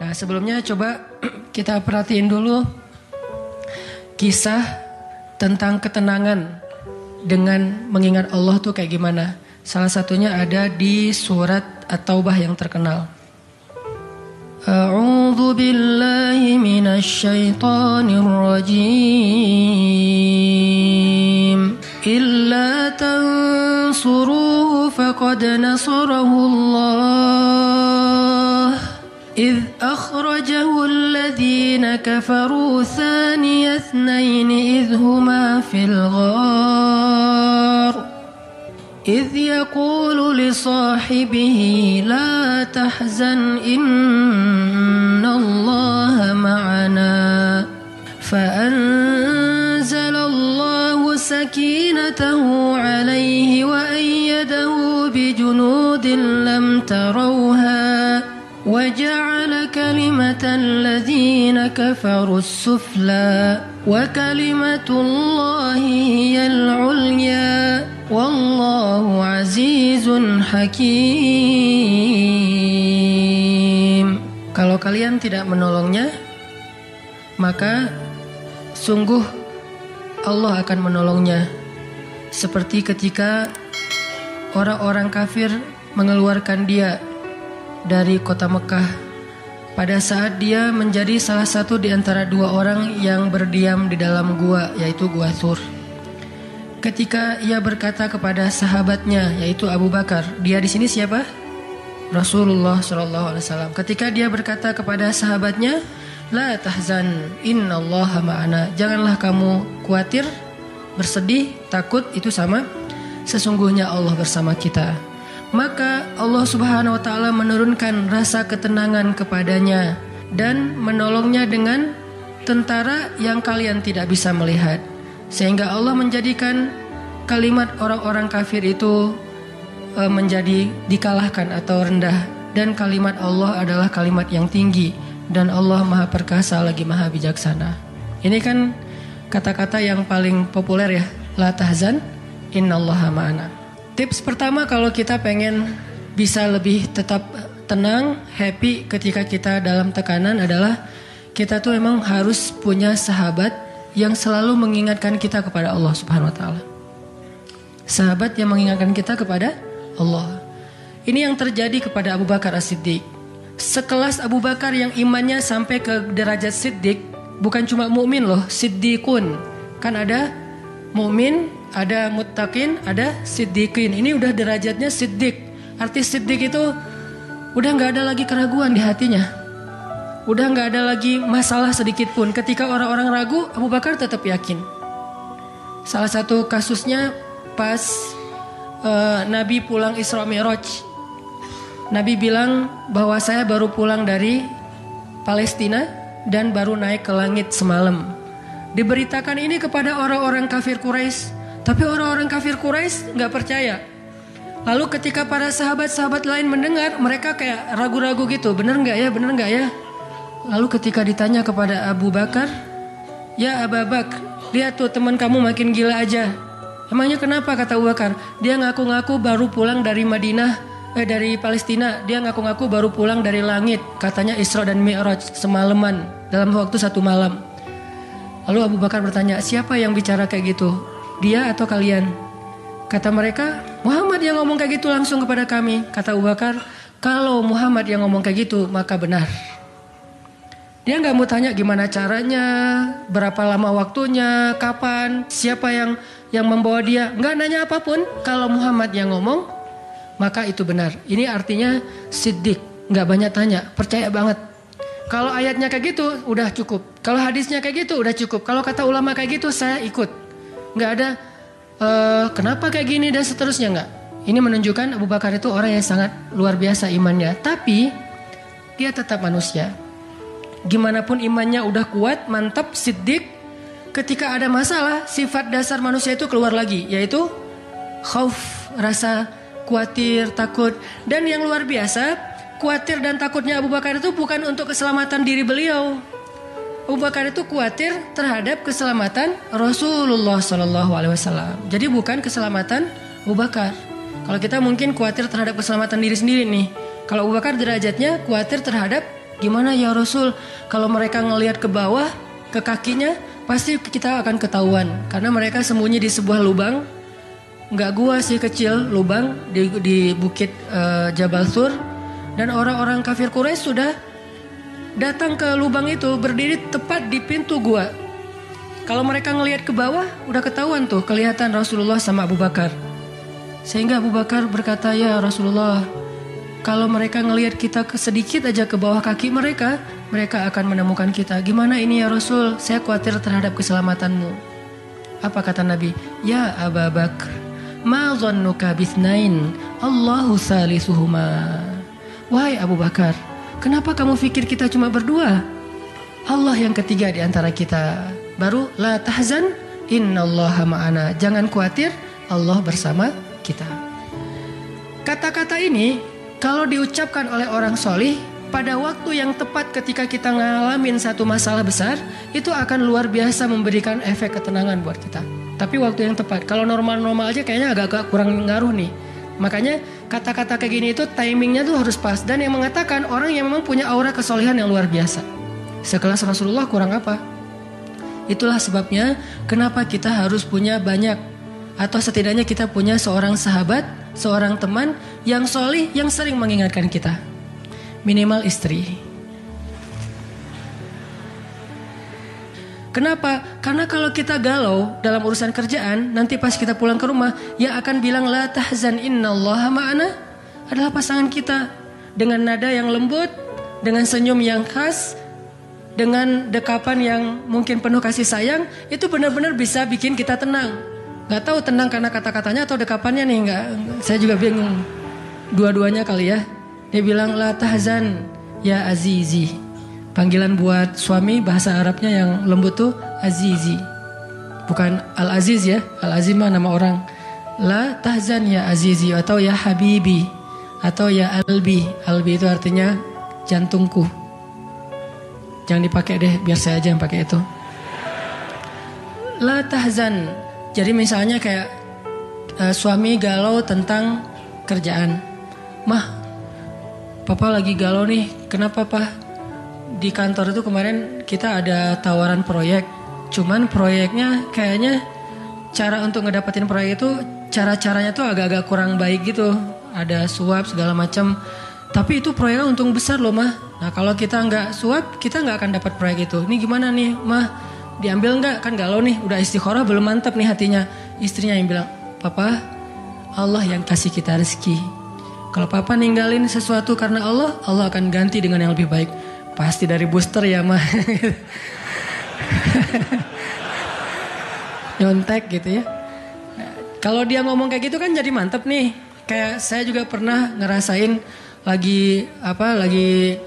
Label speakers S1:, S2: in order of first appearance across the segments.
S1: Nah, sebelumnya coba kita perhatiin dulu kisah tentang ketenangan dengan mengingat Allah tuh kayak gimana. Salah satunya ada di surat At-Taubah yang terkenal. A'udzu billahi minasy syaithanir rajim. Illa tansuruhu faqad nasarahu Allah. إذ أخرجه الذين كفروا ثاني اثنين إذ هما في الغار إذ يقول لصاحبه لا تحزن إن الله معنا فأنزل الله سكينته عليه وأيده بجنود لم تروها وجعل كلمة الذين كفروا السفلى وكلمة الله هي العليا والله عزيز حكيم. Kalau kalian tidak menolongnya, maka sungguh Allah akan menolongnya. Seperti ketika orang-orang kafir mengeluarkan dia dari kota Mekah pada saat dia menjadi salah satu di antara dua orang yang berdiam di dalam gua, yaitu gua Thur. Ketika ia berkata kepada sahabatnya, yaitu Abu Bakar, dia di sini siapa? Rasulullah SAW. Ketika dia berkata kepada sahabatnya, la tahzan, innallaha ma'ana. Janganlah kamu khawatir, bersedih, takut, itu sama. Sesungguhnya Allah bersama kita. Maka Allah Subhanahu wa taala menurunkan rasa ketenangan kepadanya dan menolongnya dengan tentara yang kalian tidak bisa melihat. Sehingga Allah menjadikan kalimat orang-orang kafir itu menjadi dikalahkan atau rendah, dan kalimat Allah adalah kalimat yang tinggi, dan Allah Maha Perkasa lagi Maha Bijaksana. Ini kan kata-kata yang paling populer ya, la tahzan innallaha ma'ana. Tips pertama kalau kita pengen bisa lebih tetap tenang, happy ketika kita dalam tekanan adalah kita tuh emang harus punya sahabat yang selalu mengingatkan kita kepada Allah Subhanahu wa taala. Sahabat yang mengingatkan kita kepada Allah. Ini yang terjadi kepada Abu Bakar As-Siddiq. Sekelas Abu Bakar yang imannya sampai ke derajat Siddiq, bukan cuma mukmin loh, Siddiqun. Kan ada mukmin, ada muttaqin, ada siddiqin. Ini udah derajatnya siddiq. Arti siddiq itu udah gak ada lagi keraguan di hatinya, udah gak ada lagi masalah sedikit pun. Ketika orang-orang ragu, Abu Bakar tetap yakin. Salah satu kasusnya pas Nabi pulang Isra Mi'raj. Nabi bilang bahwa saya baru pulang dari Palestina dan baru naik ke langit semalam. Diberitakan ini kepada orang-orang kafir Quraisy. Tapi orang-orang kafir Quraisy nggak percaya. Lalu ketika para sahabat-sahabat lain mendengar, mereka kayak ragu-ragu gitu, bener nggak ya, bener nggak ya? Lalu ketika ditanya kepada Abu Bakar, ya Abu Bakar, lihat tuh teman kamu makin gila aja. Emangnya kenapa, kata Abu Bakar? Dia ngaku-ngaku baru pulang dari dari Palestina. Dia ngaku-ngaku baru pulang dari langit. Katanya Isra dan Mi'raj semalaman, dalam waktu 1 malam. Lalu Abu Bakar bertanya, siapa yang bicara kayak gitu? Dia atau kalian? Kata mereka, Muhammad yang ngomong kayak gitu langsung kepada kami. Kata Abu Bakar, kalau Muhammad yang ngomong kayak gitu, maka benar. Dia gak mau tanya gimana caranya, berapa lama waktunya, kapan, siapa yang membawa dia. Gak nanya apapun. Kalau Muhammad yang ngomong, maka itu benar. Ini artinya siddiq, gak banyak tanya, percaya banget. Kalau ayatnya kayak gitu, udah cukup. Kalau hadisnya kayak gitu, udah cukup. Kalau kata ulama kayak gitu, saya ikut. Nggak ada kenapa kayak gini dan seterusnya, nggak. Ini menunjukkan Abu Bakar itu orang yang sangat luar biasa imannya. Tapi dia tetap manusia. Gimana pun imannya udah kuat, mantap, siddiq, ketika ada masalah, sifat dasar manusia itu keluar lagi, yaitu khauf, rasa khawatir, takut. Dan yang luar biasa, khawatir dan takutnya Abu Bakar itu bukan untuk keselamatan diri beliau. Abu Bakar itu khawatir terhadap keselamatan Rasulullah SAW. Jadi bukan keselamatan Abu Bakar. Kalau kita mungkin khawatir terhadap keselamatan diri sendiri nih. Kalau Abu Bakar derajatnya khawatir terhadap Gimana ya Rasul? Kalau mereka ngelihat ke bawah, ke kakinya, pasti kita akan ketahuan. Karena mereka sembunyi di sebuah lubang. Nggak gua sih, kecil, lubang di bukit Jabal Sur. Dan orang-orang kafir Quraisy sudah datang ke lubang itu, berdiri tepat di pintu gua. Kalau mereka ngelihat ke bawah, udah ketahuan tuh, kelihatan Rasulullah sama Abu Bakar. Sehingga Abu Bakar berkata, ya Rasulullah, kalau mereka ngelihat kita sedikit aja ke bawah kaki mereka, mereka akan menemukan kita. Gimana ini ya Rasul? Saya khawatir terhadap keselamatanmu. Apa kata Nabi? Ya Abu Bakar, ma dhannuka bithnain, Allahu salisuhuma. Wahai Abu Bakar, kenapa kamu pikir kita cuma berdua? Allah yang ketiga di antara kita. Baru la tahzan, innallaha ma'ana. Jangan khawatir, Allah bersama kita. Kata-kata ini kalau diucapkan oleh orang solih pada waktu yang tepat ketika kita ngalamin satu masalah besar, itu akan luar biasa memberikan efek ketenangan buat kita. Tapi waktu yang tepat. Kalau normal-normal aja kayaknya agak-agak kurang ngaruh nih. Makanya kata-kata kayak gini itu timingnya tuh harus pas. Dan yang mengatakan orang yang memang punya aura kesolehan yang luar biasa. Sekelas Rasulullah kurang apa? Itulah sebabnya kenapa kita harus punya banyak, atau setidaknya kita punya seorang sahabat, seorang teman yang solih, yang sering mengingatkan kita. Minimal istri. Kenapa? Karena kalau kita galau dalam urusan kerjaan, nanti pas kita pulang ke rumah, yang akan bilang la tahzan innallaha ma'ana adalah pasangan kita. Dengan nada yang lembut, dengan senyum yang khas, dengan dekapan yang mungkin penuh kasih sayang, itu benar-benar bisa bikin kita tenang. Gak tahu tenang karena kata-katanya atau dekapannya nih, nggak. Saya juga bingung. Dua-duanya kali ya. Dia bilang la tahzan ya azizi. Panggilan buat suami bahasa Arabnya yang lembut tuh azizi. Bukan al-aziz ya. Al-aziz mah nama orang. La tahzan ya azizi atau ya habibi atau ya albi. Albi itu artinya jantungku. Jangan dipakai deh, biar saya aja yang pakai itu. La tahzan. Jadi misalnya kayak suami galau tentang kerjaan. Mah, papa lagi galau nih. Kenapa Pak? Di kantor itu kemarin kita ada tawaran proyek. Cuman proyeknya kayaknya cara untuk ngedapetin proyek itu cara-caranya tuh agak-agak kurang baik gitu. Ada suap segala macam. Tapi itu proyeknya untung besar loh Mah. Nah kalau kita nggak suap, kita nggak akan dapat proyek itu. Ini gimana nih Mah? Diambil nggak? Kan galau nih, udah istikharah belum mantap nih hatinya. Istrinya yang bilang, Papa, Allah yang kasih kita rezeki. Kalau Papa ninggalin sesuatu karena Allah, Allah akan ganti dengan yang lebih baik. Pasti dari booster ya Mah. Nyontek gitu ya. Nah, kalau dia ngomong kayak gitu kan jadi mantep nih. Kayak saya juga pernah ngerasain lagi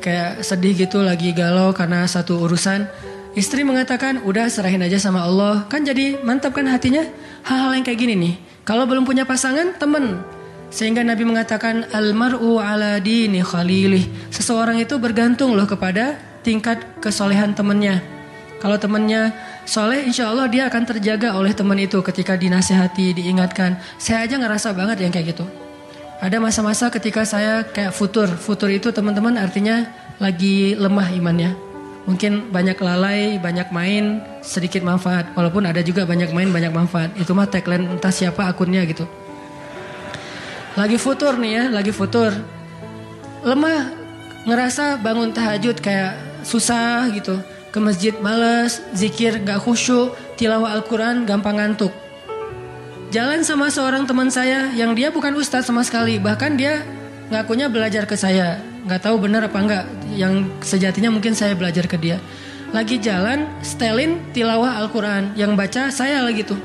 S1: kayak sedih gitu, lagi galau karena satu urusan. Istri mengatakan, udah serahin aja sama Allah. Kan jadi mantap kan hatinya. Hal-hal yang kayak gini nih. Kalau belum punya pasangan, temen. Sehingga Nabi mengatakan, Al-mar'u ala dini khalilih. Seseorang itu bergantung loh kepada tingkat kesolehan temennya. Kalau temennya soleh, insya Allah dia akan terjaga oleh teman itu ketika dinasihati, diingatkan. Saya aja ngerasa banget yang kayak gitu. Ada masa-masa ketika saya kayak futur. Futur itu teman-teman artinya lagi lemah imannya. Mungkin banyak lalai, banyak main, sedikit manfaat. Walaupun ada juga banyak main, banyak manfaat. Itu mah tagline entah siapa akunnya gitu. Lagi futur nih ya, lagi futur. Lemah, ngerasa bangun tahajud kayak susah gitu. Ke masjid males, zikir gak khusyuk, tilawah Al-Quran gampang ngantuk. Jalan sama seorang teman saya yang dia bukan ustadz sama sekali. Bahkan dia ngakunya belajar ke saya. Gak tahu benar apa enggak. Yang sejatinya mungkin saya belajar ke dia. Lagi jalan, setelin tilawah Al-Quran. Yang baca saya lagi tuh.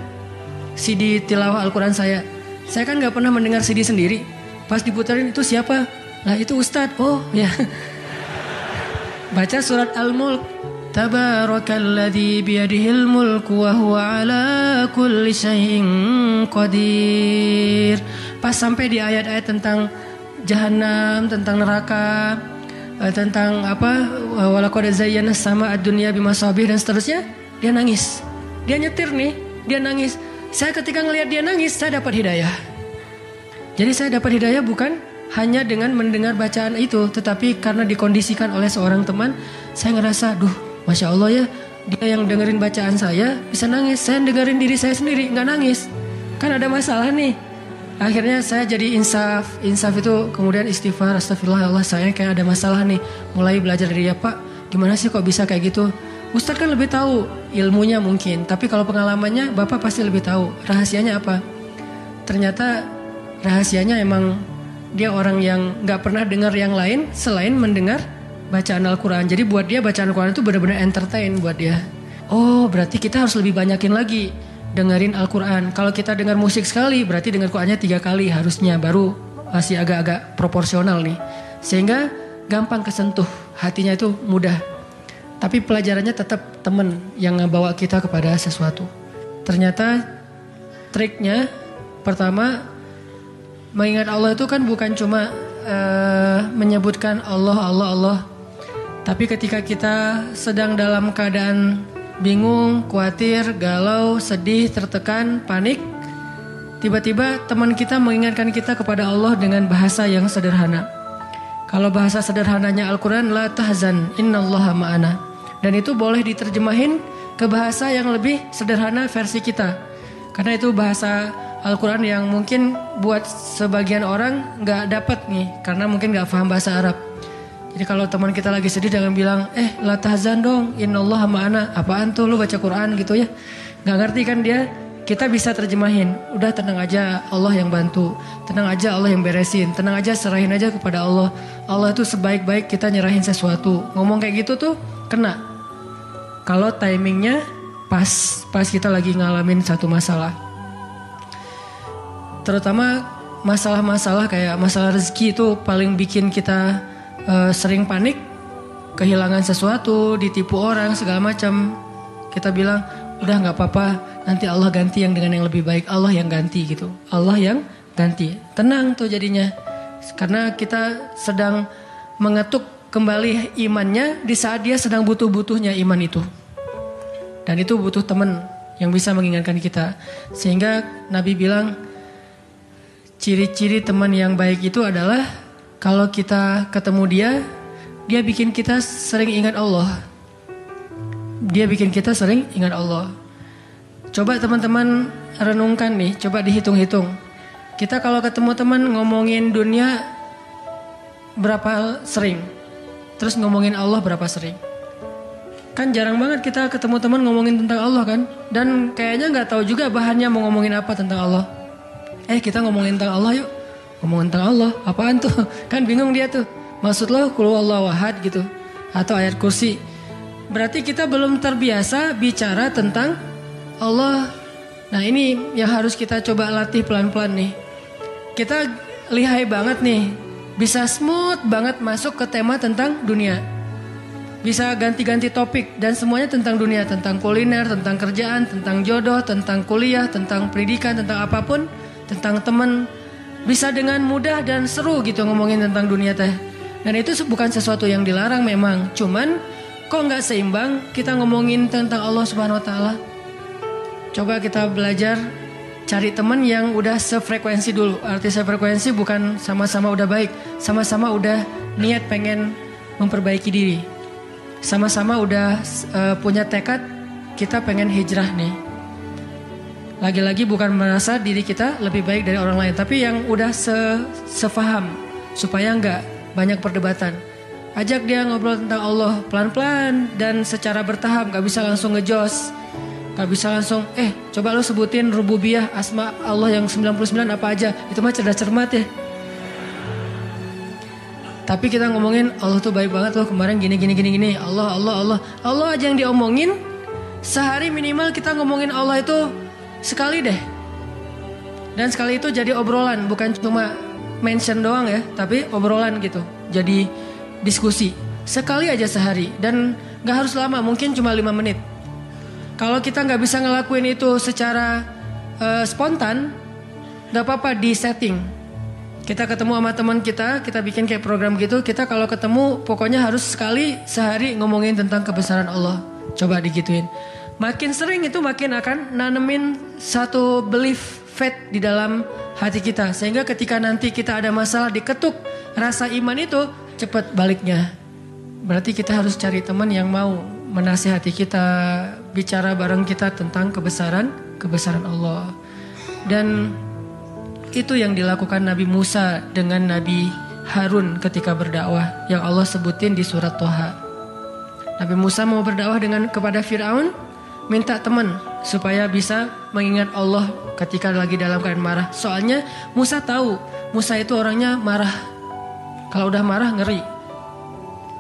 S1: CD tilawah Al-Quran saya. Saya kan gak pernah mendengar CD sendiri. Pas diputerin itu siapa? Lah itu ustadz. Oh ya. Baca surat Al-Mulk. Tabarakalladzi biyadihil mulku wa huwa ala kulli syai'in qadir. Pas sampai di ayat-ayat tentang Jahannam, tentang neraka, tentang apa, walaqad zayyana sama ad-dunya bimasabih dan seterusnya, dia nangis. Dia nyetir nih, dia nangis. Saya ketika ngelihat dia nangis, saya dapat hidayah. Jadi saya dapat hidayah bukan hanya dengan mendengar bacaan itu, tetapi karena dikondisikan oleh seorang teman, saya ngerasa, duh, Masya Allah ya, dia yang dengerin bacaan saya bisa nangis, saya dengerin diri saya sendiri nggak nangis, kan ada masalah nih. Akhirnya saya jadi insaf itu kemudian istighfar, astagfirullah ya Allah, saya kayak ada masalah nih. Mulai belajar dari dia, Pak, gimana sih kok bisa kayak gitu? Ustadz kan lebih tahu ilmunya mungkin, tapi kalau pengalamannya Bapak pasti lebih tahu. Rahasianya apa? Ternyata rahasianya emang dia orang yang gak pernah dengar yang lain selain mendengar bacaan Al-Quran. Jadi buat dia bacaan Al-Quran itu benar-benar entertain buat dia. Oh, berarti kita harus lebih banyakin lagi dengerin Al-Quran. Kalau kita dengar musik sekali, berarti dengar Qurannya 3 kali harusnya, baru masih agak-agak proporsional nih. Sehingga gampang kesentuh, hatinya itu mudah. Tapi pelajarannya tetap teman yang ngebawa kita kepada sesuatu. Ternyata triknya pertama, mengingat Allah itu kan bukan cuma menyebutkan Allah. Tapi ketika kita sedang dalam keadaan bingung, khawatir, galau, sedih, tertekan, panik, tiba-tiba teman kita mengingatkan kita kepada Allah dengan bahasa yang sederhana. Kalau bahasa sederhananya Al-Quran, la tahzan, innallaha ma'ana. Dan itu boleh diterjemahin ke bahasa yang lebih sederhana versi kita. Karena itu bahasa Al-Quran yang mungkin buat sebagian orang gak dapat nih, karena mungkin gak paham bahasa Arab. Jadi kalau teman kita lagi sedih jangan bilang, la tahzan dong, innallaha ma'ana. Apaan tuh lu baca Quran gitu ya. Gak ngerti kan dia. Kita bisa terjemahin, udah tenang aja, Allah yang bantu. Tenang aja, Allah yang beresin. Tenang aja, serahin aja kepada Allah. Allah itu sebaik-baik kita nyerahin sesuatu. Ngomong kayak gitu tuh kena. Kalau timingnya pas kita lagi ngalamin satu masalah. Terutama masalah-masalah kayak masalah rezeki itu paling bikin kita sering panik, kehilangan sesuatu, ditipu orang segala macam. Kita bilang udah nggak apa-apa, nanti Allah ganti yang dengan yang lebih baik. Allah yang ganti gitu, Allah yang ganti. Tenang tuh jadinya, karena kita sedang mengetuk kembali imannya di saat dia sedang butuh-butuhnya iman itu. Dan itu butuh teman yang bisa mengingatkan kita. Sehingga Nabi bilang ciri-ciri teman yang baik itu adalah kalau kita ketemu dia bikin kita sering ingat Allah. Dia bikin kita sering ingat Allah. Coba teman-teman renungkan nih, coba dihitung-hitung. Kita kalau ketemu teman ngomongin dunia berapa sering? Terus ngomongin Allah berapa sering? Kan jarang banget kita ketemu teman ngomongin tentang Allah kan? Dan kayaknya gak tahu juga bahannya mau ngomongin apa tentang Allah. Kita ngomongin tentang Allah yuk. Ngomongin tentang Allah, apaan tuh? Kan bingung dia tuh. Maksud lo qul huwallahu ahad gitu. Atau ayat kursi. Berarti kita belum terbiasa bicara tentang Allah. Nah ini yang harus kita coba latih pelan-pelan nih. Kita lihai banget nih. Bisa smooth banget masuk ke tema tentang dunia. Bisa ganti-ganti topik. Dan semuanya tentang dunia. Tentang kuliner, tentang kerjaan, tentang jodoh, tentang kuliah, tentang pendidikan, tentang apapun. Tentang teman. Bisa dengan mudah dan seru gitu ngomongin tentang dunia teh. Dan itu bukan sesuatu yang dilarang memang. Cuman kok gak seimbang kita ngomongin tentang Allah Subhanahu Wa Taala. Coba kita belajar cari teman yang udah sefrekuensi dulu. Arti sefrekuensi bukan sama-sama udah baik. Sama-sama udah niat pengen memperbaiki diri. Sama-sama udah punya tekad kita pengen hijrah nih. Lagi-lagi bukan merasa diri kita lebih baik dari orang lain. Tapi yang udah sefaham. Supaya gak banyak perdebatan. Ajak dia ngobrol tentang Allah pelan-pelan dan secara bertahap. Gak bisa langsung ngejos. Gak bisa langsung coba lo sebutin rububiyah asma Allah yang 99 apa aja. Itu mah cerdas cermat ya. Tapi kita ngomongin Allah tuh baik banget loh. Kemarin gini. Allah aja yang diomongin. Sehari minimal kita ngomongin Allah itu sekali deh. Dan sekali itu jadi obrolan. Bukan cuma mention doang ya. Tapi obrolan gitu. Jadi diskusi. Sekali aja sehari. Dan gak harus lama. Mungkin cuma 5 menit. Kalau kita gak bisa ngelakuin itu secara spontan. Gak apa-apa di setting. Kita ketemu sama teman kita. Kita bikin kayak program gitu. Kita kalau ketemu pokoknya harus sekali sehari ngomongin tentang kebesaran Allah. Coba digituin. Makin sering itu makin akan nanemin satu belief faith di dalam hati kita. Sehingga ketika nanti kita ada masalah diketuk rasa iman itu cepat baliknya. Berarti kita harus cari teman yang mau menasihati kita, bicara bareng kita tentang kebesaran Allah. Dan itu yang dilakukan Nabi Musa dengan Nabi Harun ketika berdakwah yang Allah sebutin di surat Toha. Nabi Musa mau berdakwah kepada Fir'aun, minta teman supaya bisa mengingat Allah ketika lagi dalam keadaan marah. Soalnya Musa tahu, Musa itu orangnya marah. Kalau udah marah ngeri.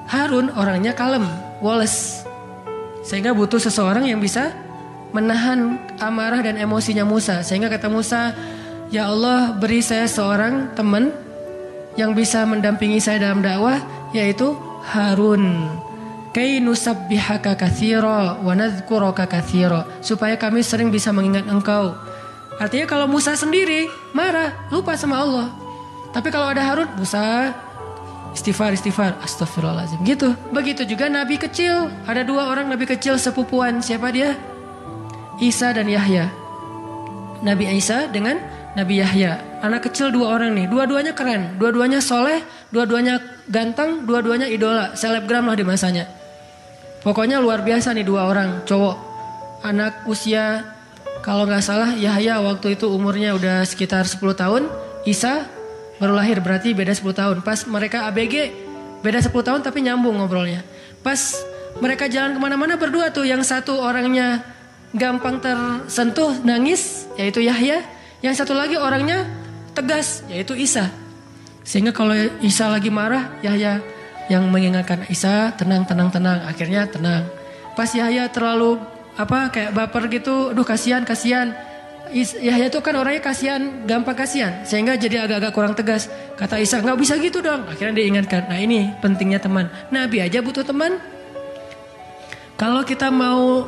S1: Harun orangnya kalem, woles. Sehingga butuh seseorang yang bisa menahan amarah dan emosinya Musa. Sehingga kata Musa, ya Allah, beri saya seorang teman yang bisa mendampingi saya dalam dakwah, yaitu Harun. Kay nusabbihaka katsira wa nadhkuraka katsira, supaya kami sering bisa mengingat engkau. Artinya kalau Musa sendiri marah, lupa sama Allah. Tapi kalau ada Harun, Musa istighfar, astagfirullahaladzim gitu. Begitu juga nabi kecil. Ada 2 orang nabi kecil sepupuan. Siapa dia? Isa dan Yahya. Nabi Isa dengan Nabi Yahya. Anak kecil 2 orang nih. Dua-duanya keren, dua-duanya soleh, dua-duanya ganteng, dua-duanya idola, selebgram lah di masanya. Pokoknya luar biasa nih 2 orang cowok. Anak usia, kalau gak salah Yahya waktu itu umurnya udah sekitar 10 tahun. Isa baru lahir, berarti beda 10 tahun. Pas mereka ABG beda 10 tahun tapi nyambung ngobrolnya. Pas mereka jalan kemana-mana berdua tuh, yang satu orangnya gampang tersentuh nangis yaitu Yahya, yang satu lagi orangnya tegas yaitu Isa. Sehingga kalau Isa lagi marah, Yahya yang mengingatkan Isa, tenang. Akhirnya tenang. Pas Yahya terlalu kayak baper gitu, aduh kasihan. Yahya itu kan orangnya kasihan, gampang kasihan, sehingga jadi agak-agak kurang tegas. Kata Isa, nggak bisa gitu dong. Akhirnya diingatkan. Nah ini pentingnya teman. Nabi aja butuh teman. Kalau kita mau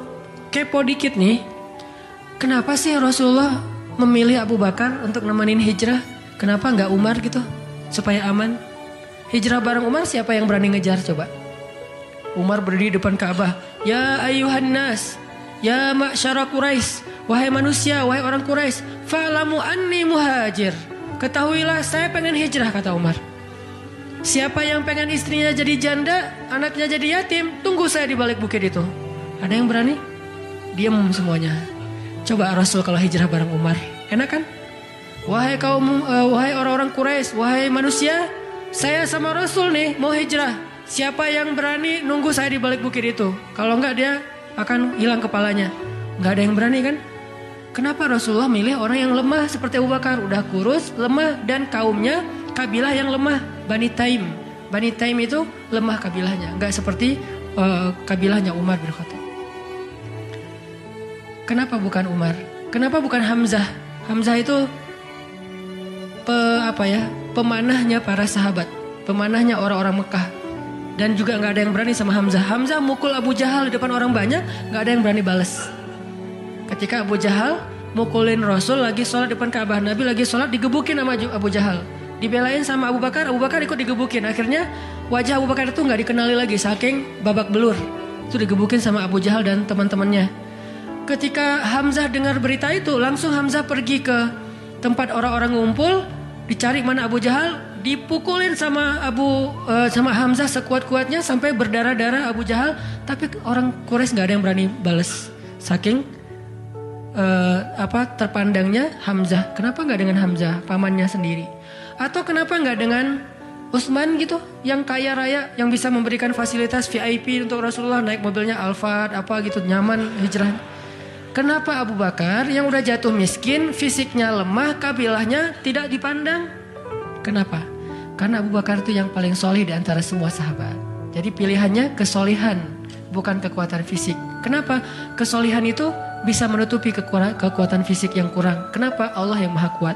S1: kepo dikit nih, kenapa sih Rasulullah memilih Abu Bakar untuk nemenin hijrah? Kenapa nggak Umar gitu, supaya aman? Hijrah bareng Umar, siapa yang berani ngejar coba? Umar berdiri depan Ka'bah. Ya ayuhan nas, ya ma'syara Quraisy, wahai manusia, wahai orang Quraisy, fa'lamu anni muhajir. Ketahuilah saya pengen hijrah, kata Umar. Siapa yang pengen istrinya jadi janda, anaknya jadi yatim, tunggu saya di balik bukit itu. Ada yang berani? Diam semuanya. Coba Rasul kalau hijrah bareng Umar, enak kan? Wahai wahai orang-orang Quraisy, wahai manusia, saya sama Rasul nih mau hijrah. Siapa yang berani nunggu saya di balik bukit itu? Kalau enggak dia akan hilang kepalanya. Enggak ada yang berani kan? Kenapa Rasulullah milih orang yang lemah seperti Abu Bakar? Udah kurus, lemah, dan kaumnya kabilah yang lemah, Bani Taim. Bani Taim itu lemah kabilahnya, enggak seperti kabilahnya Umar bin Khattab. Kenapa bukan Umar? Kenapa bukan Hamzah? Hamzah itu pemanahnya para sahabat, pemanahnya orang-orang Mekah. Dan juga nggak ada yang berani sama Hamzah. Hamzah mukul Abu Jahal di depan orang banyak, nggak ada yang berani balas. Ketika Abu Jahal mukulin Rasul lagi sholat depan Ka'bah, Nabi lagi sholat digebukin sama Abu Jahal. Dibelain sama Abu Bakar ikut digebukin. Akhirnya wajah Abu Bakar itu nggak dikenali lagi, saking babak belur. Itu digebukin sama Abu Jahal dan teman-temannya. Ketika Hamzah dengar berita itu, langsung Hamzah pergi ke tempat orang-orang ngumpul, dicari mana Abu Jahal, dipukulin sama Hamzah sekuat-kuatnya sampai berdarah-darah Abu Jahal. Tapi orang Quraisy nggak ada yang berani balas, saking terpandangnya Hamzah. Kenapa nggak dengan Hamzah, pamannya sendiri? Atau kenapa nggak dengan Utsman gitu, yang kaya raya, yang bisa memberikan fasilitas VIP untuk Rasulullah, naik mobilnya Alphard gitu, nyaman hijrah. Kenapa Abu Bakar yang udah jatuh miskin, fisiknya lemah, kabilahnya tidak dipandang? Kenapa? Karena Abu Bakar itu yang paling solih di antara semua sahabat. Jadi pilihannya kesolihan, bukan kekuatan fisik. Kenapa? Kesolihan itu bisa menutupi kekuatan fisik yang kurang. Kenapa? Allah yang maha kuat.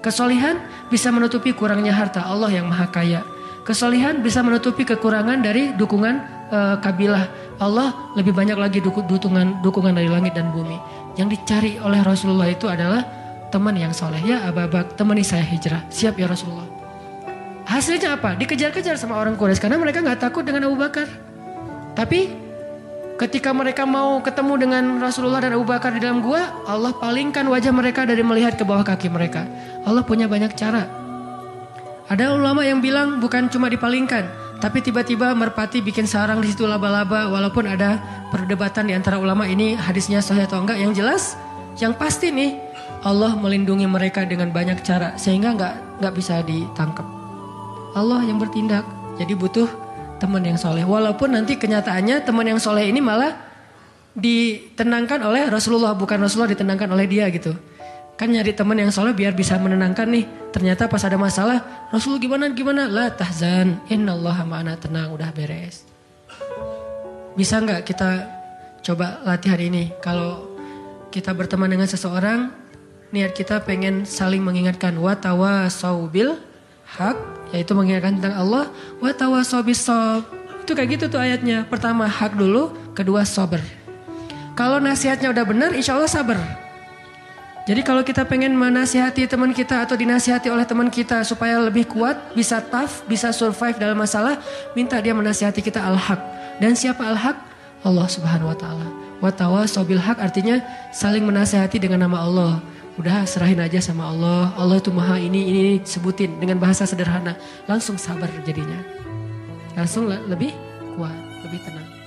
S1: Kesolihan bisa menutupi kurangnya harta, Allah yang maha kaya. Kesolihan bisa menutupi kekurangan dari dukungan kabilah, Allah lebih banyak lagi dukungan dari langit dan bumi. Yang dicari oleh Rasulullah itu adalah teman yang soleh. Ya Abu Bakar, temani saya hijrah. Siap ya Rasulullah. Hasilnya apa? Dikejar-kejar sama orang Quraisy karena mereka nggak takut dengan Abu Bakar. Tapi Ketika mereka mau ketemu dengan Rasulullah dan Abu Bakar di dalam gua, Allah palingkan wajah mereka dari melihat ke bawah kaki mereka. Allah punya banyak cara. Ada ulama yang bilang bukan cuma dipalingkan, tapi tiba-tiba merpati bikin sarang di situ laba-laba. Walaupun ada perdebatan di antara ulama ini hadisnya sahih atau enggak. Yang jelas, yang pasti nih Allah melindungi mereka dengan banyak cara sehingga nggak bisa ditangkap. Allah yang bertindak. Jadi butuh teman yang soleh. Walaupun nanti kenyataannya teman yang soleh ini malah ditenangkan oleh Rasulullah, bukan Rasulullah ditenangkan oleh dia gitu. Kan nyari teman yang soleh biar bisa menenangkan nih. Ternyata pas ada masalah, Rasul gimana? La tahzan, innallaha ma'ana, tenang, udah beres. Bisa nggak kita coba latihan ini? Kalau kita berteman dengan seseorang, niat kita pengen saling mengingatkan. Wa tawasau bil haq, yaitu mengingatkan tentang Allah. Wa tawasau bis shab. Itu kayak gitu tuh ayatnya. Pertama hak dulu, kedua sabar. Kalau nasihatnya udah benar, insya Allah sabar. Jadi kalau kita pengen menasihati teman kita atau dinasihati oleh teman kita supaya lebih kuat, bisa tough, bisa survive dalam masalah, minta dia menasihati kita al-haq. Dan siapa al-haq? Allah Subhanahu wa taala. Wa tawasau bil haq artinya saling menasihati dengan nama Allah. Udah serahin aja sama Allah. Allah itu maha ini sebutin dengan bahasa sederhana. Langsung sabar jadinya. Langsung lebih kuat, lebih tenang.